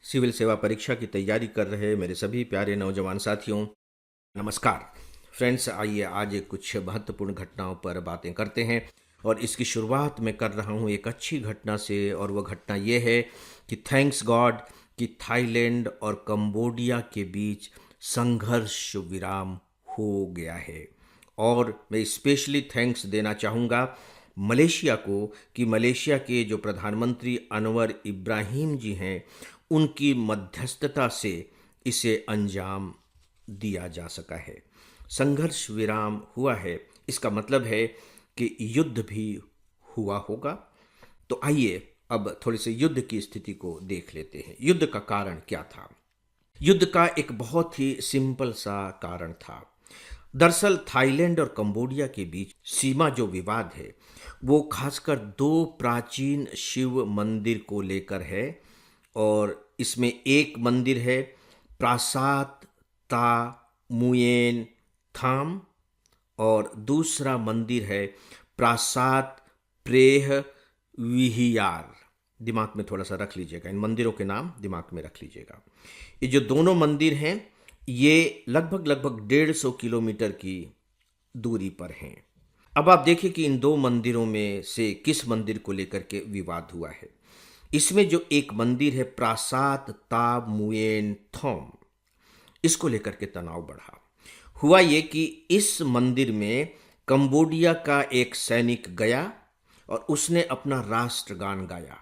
Civil सेवा परीक्षा की तैयारी कर रहे मेरे सभी प्यारे नौजवान साथियों, नमस्कार। फ्रेंड्स, आइए आज कुछ महत्वपूर्ण घटनाओं पर बातें करते हैं। और इसकी शुरुआत मैं कर रहा हूँ एक अच्छी घटना से, और वह घटना ये है कि थैंक्स गॉड कि थाईलैंड और कंबोडिया के बीच संघर्ष विराम हो गया है। और मैं स्पेशली थैंक्स देना चाहूँगा मलेशिया को, कि मलेशिया के जो प्रधानमंत्री अनवर इब्राहिम जी हैं, उनकी मध्यस्थता से इसे अंजाम दिया जा सका है। संघर्ष विराम हुआ है, इसका मतलब है कि युद्ध भी हुआ होगा। तो आइए अब थोड़े से युद्ध की स्थिति को देख लेते हैं। युद्ध का कारण क्या था? युद्ध का एक बहुत ही सिंपल सा कारण था। दरअसल थाईलैंड और कंबोडिया के बीच सीमा जो विवाद है, वो खासकर दो प्राचीन शिव मंदिर को लेकर है। और इसमें एक मंदिर है प्रासाद ता मुयेन थाम, और दूसरा मंदिर है प्रासाद प्रेह विहियार। दिमाग में थोड़ा सा रख लीजिएगा, इन मंदिरों के नाम दिमाग में रख लीजिएगा। ये जो दोनों मंदिर हैं, ये लगभग लगभग 150 किलोमीटर की दूरी पर हैं। अब आप देखिए कि इन दो मंदिरों में से किस मंदिर को लेकर के विवाद हुआ है। इसमें जो एक मंदिर है प्रासाद ता मुएन थोम, इसको लेकर के तनाव बढ़ा। हुआ ये कि इस मंदिर में कंबोडिया का एक सैनिक गया और उसने अपना राष्ट्रगान गाया।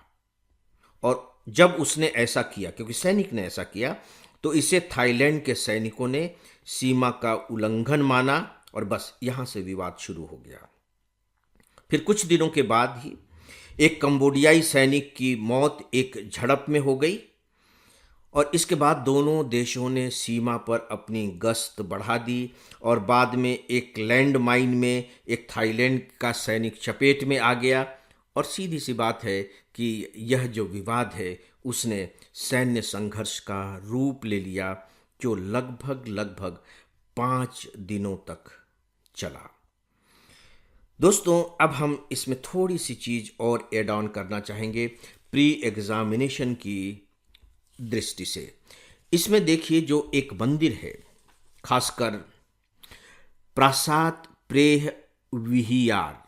और जब उसने ऐसा किया, क्योंकि सैनिक ने ऐसा किया, तो इसे थाईलैंड के सैनिकों ने सीमा का उल्लंघन माना, और बस यहां से विवाद शुरू हो गया। फिर कुछ दिनों के बाद ही एक कंबोडियाई सैनिक की मौत एक झड़प में हो गई। और इसके बाद दोनों देशों ने सीमा पर अपनी गश्त बढ़ा दी, और बाद में एक लैंड माइन में एक थाईलैंड का सैनिक चपेट में आ गया। और सीधी सी बात है कि यह जो विवाद है, उसने सैन्य संघर्ष का रूप ले लिया, जो लगभग लगभग 5 दिनों तक चला। दोस्तों, अब हम इसमें थोड़ी सी चीज और ऐड ऑन करना चाहेंगे प्री एग्जामिनेशन की दृष्टि से। इसमें देखिए, जो एक मंदिर है, खासकर प्रासाद प्रेह विहियार,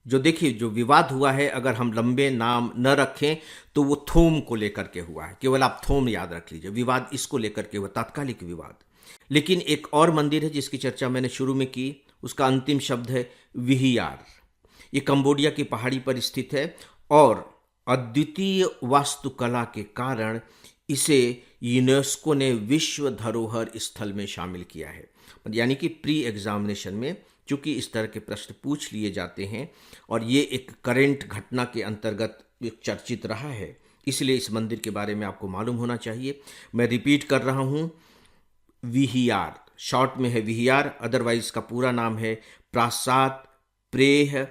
जो देखिए जो विवाद हुआ है, अगर हम लंबे नाम न रखें तो वो थोम को लेकर के हुआ है। केवल आप थोम याद रख लीजिए, विवाद इसको लेकर के हुआ, तात्कालिक विवाद। लेकिन एक और मंदिर है जिसकी चर्चा मैंने शुरू में की, उसका अंतिम शब्द है विहियार। ये कंबोडिया की पहाड़ी पर स्थित है, और अद्वितीय वास्तुकला के कारण इसे यूनेस्को ने विश्व धरोहर स्थल में शामिल किया है। यानी कि प्री एग्जामिनेशन में चूंकि इस तरह के प्रश्न पूछ लिए जाते हैं, और ये एक करेंट घटना के अंतर्गत चर्चित रहा है, इसलिए इस मंदिर के बारे में आपको मालूम होना चाहिए। मैं रिपीट कर रहा हूँ, विहियार, शॉर्ट में है विहियार, अदरवाइज का पूरा नाम है प्रासाद प्रेह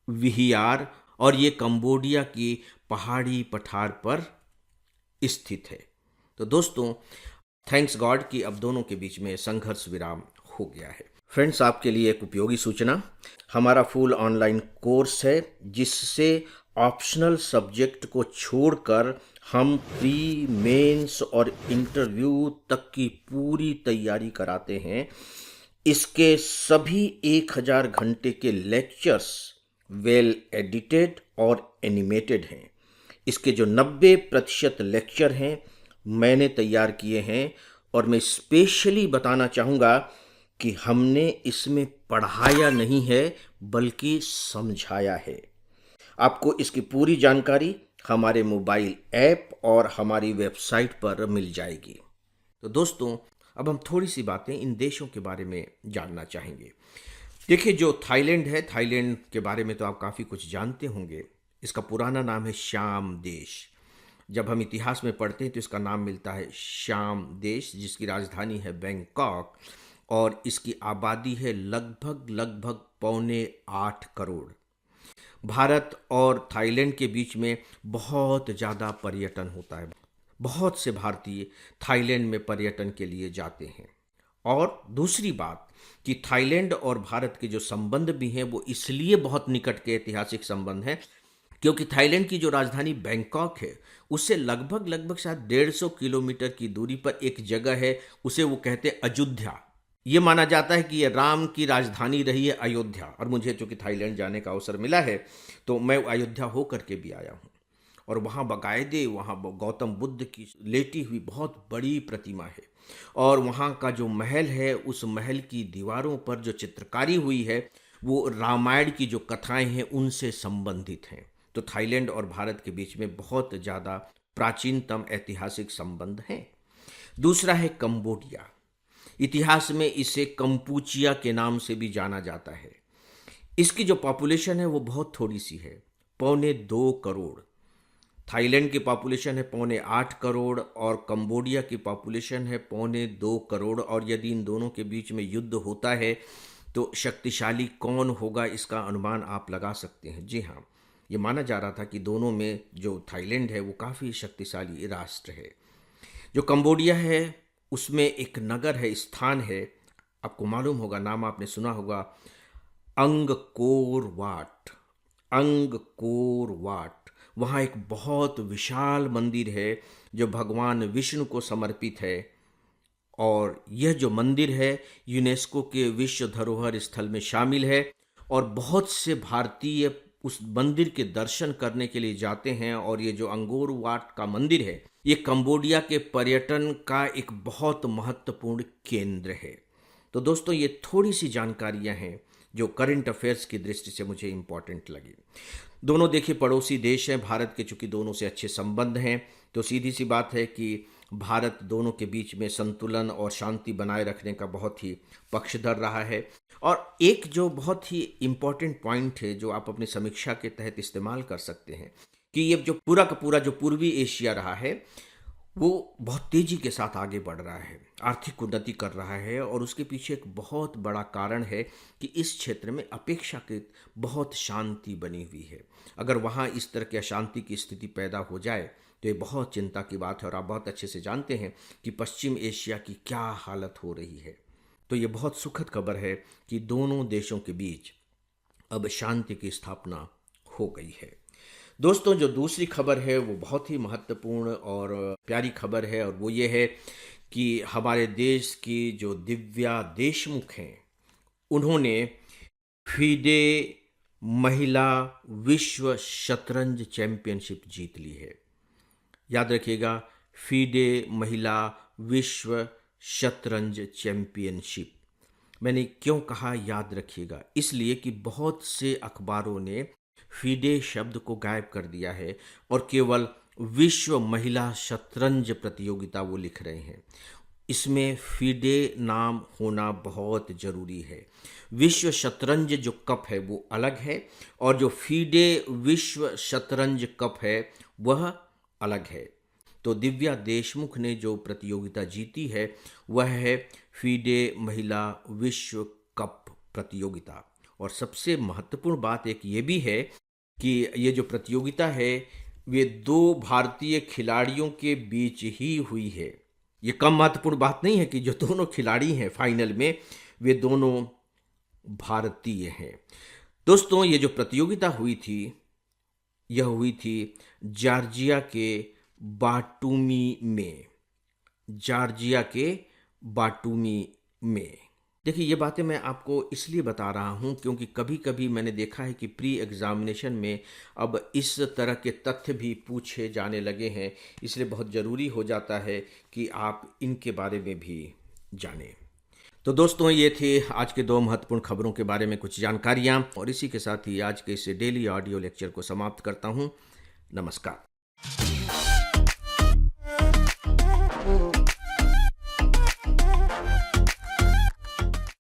विहियार, और ये कंबोडिया की पहाड़ी पठार पर स्थित है। तो दोस्तों, थैंक्स गॉड कि अब दोनों के बीच में संघर्ष विराम हो गया है। फ्रेंड्स, आपके लिए एक उपयोगी सूचना, हमारा फुल ऑनलाइन कोर्स है, जिससे ऑप्शनल सब्जेक्ट को छोड़कर हम प्री मेंस और इंटरव्यू तक की पूरी तैयारी कराते हैं। इसके सभी 1000 घंटे के लेक्चर्स वेल एडिटेड और एनिमेटेड हैं। इसके जो 90% लेक्चर हैं, मैंने तैयार किए हैं, और मैं स्पेशली बताना चाहूँगा कि हमने इसमें पढ़ाया नहीं है, बल्कि समझाया है। आपको इसकी पूरी जानकारी हमारे मोबाइल ऐप और हमारी वेबसाइट पर मिल जाएगी। तो दोस्तों, अब हम थोड़ी सी बातें इन देशों के बारे में जानना चाहेंगे। देखिए, जो थाईलैंड है, थाईलैंड के बारे में तो आप काफ़ी कुछ जानते होंगे। इसका पुराना नाम है श्याम देश। जब हम इतिहास में पढ़ते हैं तो इसका नाम मिलता है श्याम देश, जिसकी राजधानी है बैंकॉक, और इसकी आबादी है लगभग लगभग 7.25 करोड़। भारत और थाईलैंड के बीच में बहुत ज़्यादा पर्यटन होता है। बहुत से भारतीय थाईलैंड में पर्यटन के लिए जाते हैं। और दूसरी बात कि थाईलैंड और भारत के जो संबंध भी हैं, वो इसलिए बहुत निकट के ऐतिहासिक संबंध हैं क्योंकि थाईलैंड की जो राजधानी बैंकॉक है उससे लगभग लगभग शायद 150 किलोमीटर की दूरी पर एक जगह है, उसे वो कहते हैं अयोध्या। ये माना जाता है कि ये राम की राजधानी रही है अयोध्या, और मुझे चूंकि थाईलैंड जाने का अवसर मिला है तो मैं अयोध्या होकर के भी आया हूँ। और वहाँ बाकायदे वहाँ गौतम बुद्ध की लेटी हुई बहुत बड़ी प्रतिमा है, और वहाँ का जो महल है उस महल की दीवारों पर जो चित्रकारी हुई है वो रामायण की जो कथाएं हैं उनसे संबंधित हैं। तो थाईलैंड और भारत के बीच में बहुत ज़्यादा प्राचीनतम ऐतिहासिक संबंध हैं। दूसरा है कंबोडिया। इतिहास में इसे कंपूचिया के नाम से भी जाना जाता है। इसकी जो पॉपुलेशन है वो बहुत थोड़ी सी है, 2.25 करोड़। थाईलैंड की पॉपुलेशन है 8.25 करोड़ और कंबोडिया की पॉपुलेशन है 2.25 करोड़। और यदि इन दोनों के बीच में युद्ध होता है तो शक्तिशाली कौन होगा इसका अनुमान आप लगा सकते हैं। जी हाँ, ये माना जा रहा था कि दोनों में जो थाईलैंड है वो काफ़ी शक्तिशाली राष्ट्र है। जो कंबोडिया है उसमें एक नगर है, स्थान है, आपको मालूम होगा, नाम आपने सुना होगा, अंगकोर वाट। अंगकोर वाट, वहाँ एक बहुत विशाल मंदिर है जो भगवान विष्णु को समर्पित है, और यह जो मंदिर है यूनेस्को के विश्व धरोहर स्थल में शामिल है। और बहुत से भारतीय उस मंदिर के दर्शन करने के लिए जाते हैं। और ये जो अंगोर वाट का मंदिर है ये कंबोडिया के पर्यटन का एक बहुत महत्वपूर्ण केंद्र है। तो दोस्तों, ये थोड़ी सी जानकारियां हैं जो करंट अफेयर्स की दृष्टि से मुझे इम्पॉर्टेंट लगी। दोनों देखिए पड़ोसी देश हैं भारत के, चूंकि दोनों से अच्छे संबंध हैं तो सीधी सी बात है कि भारत दोनों के बीच में संतुलन और शांति बनाए रखने का बहुत ही पक्षधर रहा है। और एक जो बहुत ही इम्पॉर्टेंट पॉइंट है जो आप अपनी समीक्षा के तहत इस्तेमाल कर सकते हैं कि ये जो पूरा का पूरा जो पूर्वी एशिया रहा है वो बहुत तेजी के साथ आगे बढ़ रहा है, आर्थिक उन्नति कर रहा है। और उसके पीछे एक बहुत बड़ा कारण है कि इस क्षेत्र में अपेक्षाकृत बहुत शांति बनी हुई है। अगर वहाँ इस तरह की अशांति की स्थिति पैदा हो जाए तो ये बहुत चिंता की बात है। और आप बहुत अच्छे से जानते हैं कि पश्चिम एशिया की क्या हालत हो रही है। तो ये बहुत सुखद खबर है कि दोनों देशों के बीच अब शांति की स्थापना हो गई है। दोस्तों, जो दूसरी खबर है वो बहुत ही महत्वपूर्ण और प्यारी खबर है, और वो ये है कि हमारे देश की जो दिव्या देशमुख हैं उन्होंने फीडे महिला विश्व शतरंज चैंपियनशिप जीत ली है। याद रखिएगा, फीडे महिला विश्व शतरंज चैंपियनशिप। मैंने क्यों कहा याद रखिएगा? इसलिए कि बहुत से अखबारों ने फीडे शब्द को गायब कर दिया है और केवल विश्व महिला शतरंज प्रतियोगिता वो लिख रहे हैं। इसमें फीडे नाम होना बहुत ज़रूरी है। विश्व शतरंज जो कप है वो अलग है, और जो फीडे विश्व शतरंज कप है वह अलग है। तो दिव्या देशमुख ने जो प्रतियोगिता जीती है वह है फीडे महिला विश्व कप प्रतियोगिता। और सबसे महत्वपूर्ण बात एक ये भी है कि ये जो प्रतियोगिता है वे 2 भारतीय खिलाड़ियों के बीच ही हुई है। ये कम महत्वपूर्ण बात नहीं है कि जो दोनों खिलाड़ी हैं फाइनल में वे दोनों भारतीय हैं। दोस्तों, ये जो प्रतियोगिता हुई थी यह हुई थी जॉर्जिया के बाटूमी में। जॉर्जिया के बाटूमी में। देखिए, ये बातें मैं आपको इसलिए बता रहा हूँ क्योंकि कभी कभी मैंने देखा है कि प्री एग्जामिनेशन में अब इस तरह के तथ्य भी पूछे जाने लगे हैं, इसलिए बहुत ज़रूरी हो जाता है कि आप इनके बारे में भी जानें। तो दोस्तों, ये थे आज के 2 महत्वपूर्ण खबरों के बारे में कुछ जानकारियाँ, और इसी के साथ ही आज के इस डेली ऑडियो लेक्चर को समाप्त करता हूँ। नमस्कार।